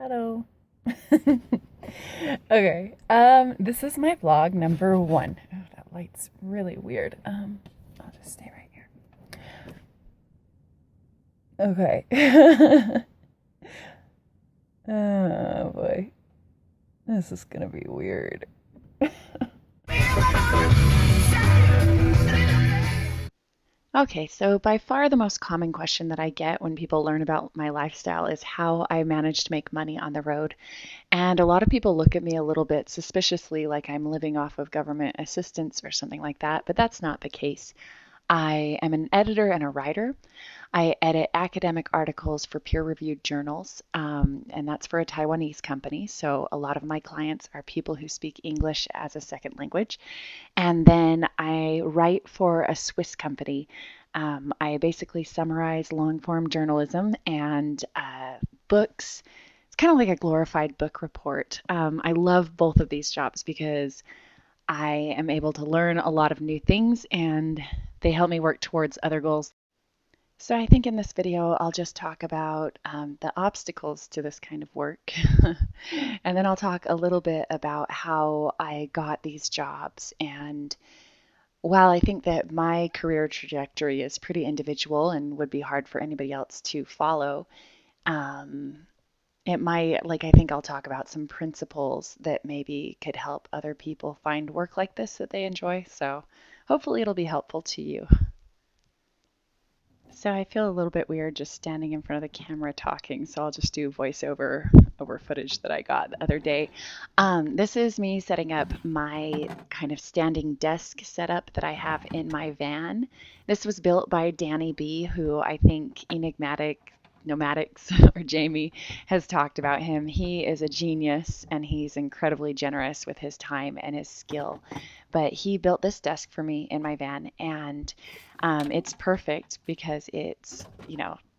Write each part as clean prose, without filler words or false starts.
Hello. Okay. This is my vlog number one. Oh, that light's really weird. I'll just stay right here. Okay. Oh boy. This is gonna be weird. Okay, so by far the most common question that I get when people learn about my lifestyle is how I manage to make money on the road. And a lot of people look at me a little bit suspiciously like I'm living off of government assistance or something like that, but that's not the case. I am an editor and a writer. I edit academic articles for peer-reviewed journals, and that's for a Taiwanese company. So a lot of my clients are people who speak English as a second language. And then I write for a Swiss company. I basically summarize long-form journalism and books. It's kind of like a glorified book report. I love both of these jobs because I am able to learn a lot of new things and they help me work towards other goals. So I think in this video, I'll just talk about the obstacles to this kind of work. And then I'll talk a little bit about how I got these jobs. And while I think that my career trajectory is pretty individual and would be hard for anybody else to follow, um, it might, like, I think I'll talk about some principles that maybe could help other people find work like this that they enjoy. So hopefully it'll be helpful to you. So I feel a little bit weird just standing in front of the camera talking, so I'll just do voiceover over footage that I got the other day. This is me setting up my kind of standing desk setup that I have in my van. This was built by Danny B, who I think Enigmatic Nomadics or Jamie has talked about him. He is a genius and he's incredibly generous with his time and his skill. But he built this desk for me in my van, and it's perfect because it's,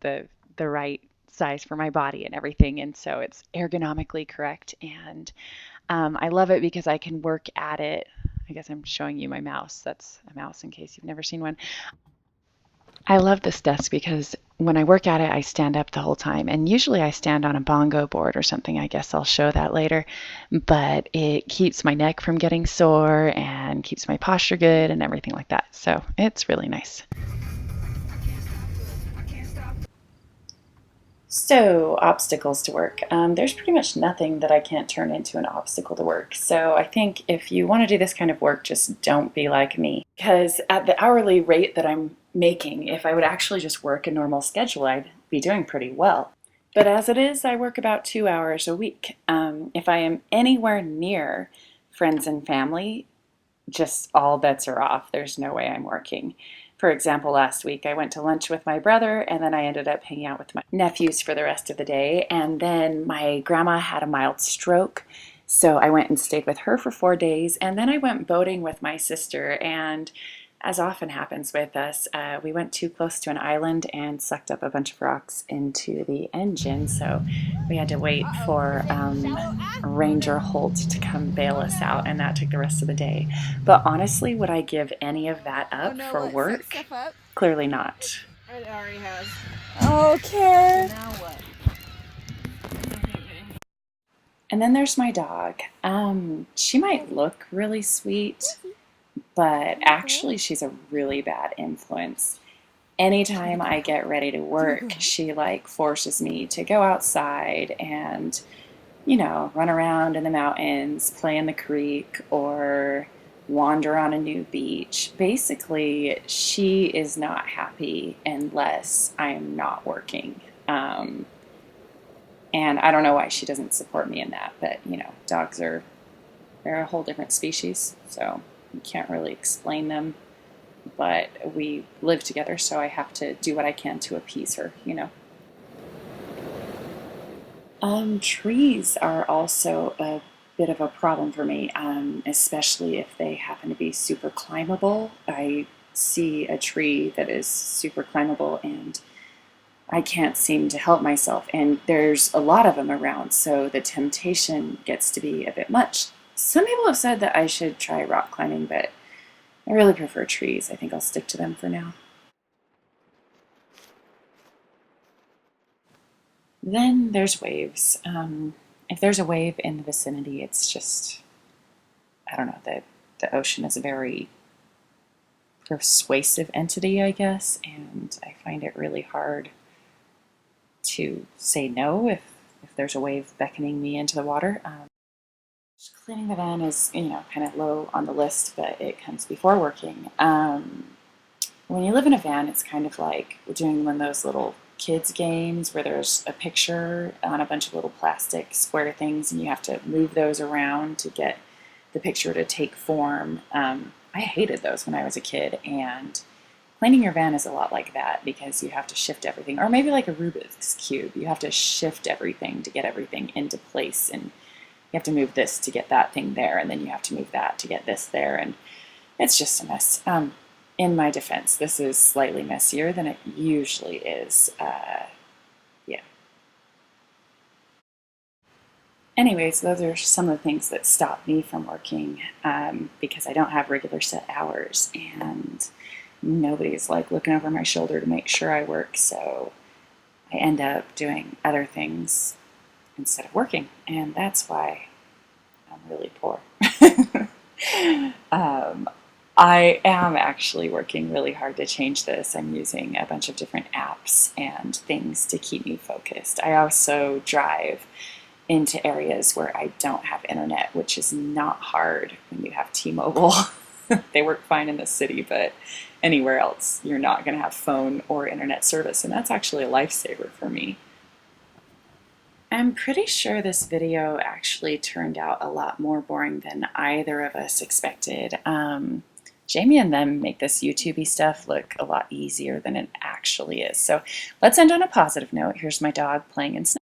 the right size for my body and everything. And so it's ergonomically correct. And I love it because I can work at it. I guess I'm showing you my mouse. That's a mouse in case you've never seen one. I love this desk because when I work at it, I stand up the whole time. And usually I stand on a bongo board or something. I guess I'll show that later. But it keeps my neck from getting sore and keeps my posture good and everything like that. So it's really nice. So, obstacles to work. There's pretty much nothing that I can't turn into an obstacle to work. So, I think if you want to do this kind of work, just don't be like me. Because at the hourly rate that I'm making, if I would actually just work a normal schedule, I'd be doing pretty well. But as it is, I work about 2 hours a week. If I am anywhere near friends and family, just all bets are off. There's no way I'm working. For example, last week I went to lunch with my brother and then I ended up hanging out with my nephews for the rest of the day. And then my grandma had a mild stroke. So I went and stayed with her for 4 days. And then I went boating with my sister. And as often happens with us, we went too close to an island and sucked up a bunch of rocks into the engine. So we had to wait for Ranger Holt to come bail us out, and that took the rest of the day. But honestly, would I give any of that up for work? Clearly not. It already has. Okay. Now what? And then there's my dog. She might look really sweet, but actually she's a really bad influence. Anytime I get ready to work, she like forces me to go outside and, run around in the mountains, play in the creek, or wander on a new beach. Basically, she is not happy unless I'm not working. And I don't know why she doesn't support me in that, but dogs they're a whole different species, so you can't really explain them. But we live together, so I have to do what I can to appease her. Trees are also a bit of a problem for me, especially if they happen to be super climbable. I see a tree that is super climbable and I can't seem to help myself. And there's a lot of them around, so the temptation gets to be a bit much. Some people have said that I should try rock climbing, but I really prefer trees. I think I'll stick to them for now. Then there's waves. If there's a wave in the vicinity, it's just, I don't know, the ocean is a very persuasive entity, I guess, and I find it really hard to say no if there's a wave beckoning me into the water. Cleaning the van is, kind of low on the list, but it comes before working. When you live in a van, it's kind of like doing one of those little kids games where there's a picture on a bunch of little plastic square things and you have to move those around to get the picture to take form. I hated those when I was a kid, and cleaning your van is a lot like that because you have to shift everything, or maybe like a Rubik's Cube. You have to shift everything to get everything into place, and you have to move this to get that thing there, and then you have to move that to get this there, and it's just a mess. In my defense, this is slightly messier than it usually is. Yeah. Anyways, those are some of the things that stop me from working because I don't have regular set hours, and nobody's like looking over my shoulder to make sure I work. So I end up doing other things instead of working, and that's why I'm really poor. um, I am actually working really hard to change this. I'm using a bunch of different apps and things to keep me focused. I also drive into areas where I don't have internet, which is not hard when you have T-Mobile. They work fine in the city, but anywhere else, you're not going to have phone or internet service, and that's actually a lifesaver for me. I'm pretty sure this video actually turned out a lot more boring than either of us expected. Jamie and them make this YouTubey stuff look a lot easier than it actually is. So let's end on a positive note. Here's my dog playing in snow.